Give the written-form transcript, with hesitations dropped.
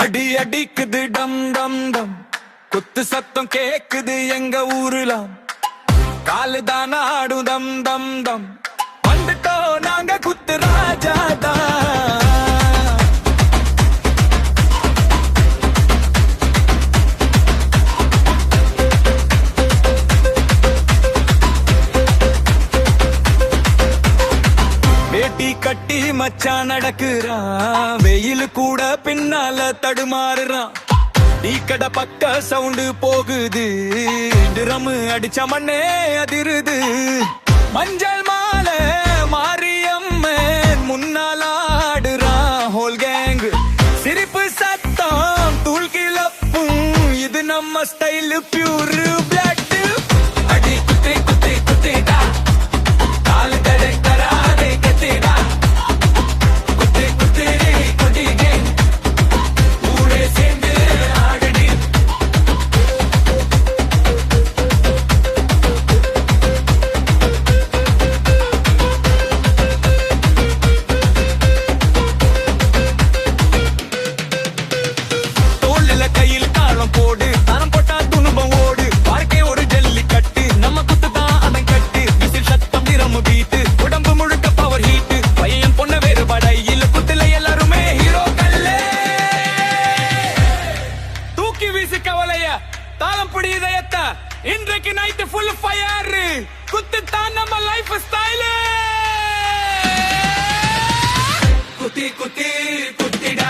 அடி அடிக்குது டம் டம் டம், குத்து சத்தம் கேக்குது எங்க ஊருலாம், காலு தான ஆடும் தம் தம் தம், வந்துட்டோம் நாங்க குத்து ராஜாதான். வேட்டி கட்டி மச்சான் நடக்குறான், வெயில் கூட பின்னால தடுமாறுறான், டீ கடை பக்க சவுண்டு போகுது, ட்ரம் அடிச்ச மண்ணே அதிருது, மஞ்சள் மாலை மாரியம்மன் முன்னால ஆடுறான் ஹோல் கேங், சிரிப்பு சத்தம் தூள் கிளப்பும், இது நம்ம ஸ்டைல் பியூர் பிளட். அடி குத்தி குத்தி குத்திடா, கால் கடை கத்திடா, குத்தி குத்தி குத்திடே, ஊரே சேர்ந்து ஆடுடி. தோல்ல கையில் தாளம் போடு, தாளம் போட்டா துணுபம் ஓடு, வாழ்க்கை ஒரு ஜல்லி கட்டு, நம்ம குத்து தான் அதன் கட்டு, விசில் சத்தம் திறமு பீட்டு, உடம்பு முழுக்க பவர் ஹீட்டு, பையன் பொண்ண வேறுபடை இல்ல, குத்துல எல்லாருமே ஹீரோ கல்லே. தூக்கி வீசு கவலைய, தாளம் பிடி இதயத்த, இன்றைக்கு நைட்டு ஃபுல் ஃபயர், குத்து தான் நம்ம லைஃப் ஸ்டைல். குத்தி குத்தி குத்திடா,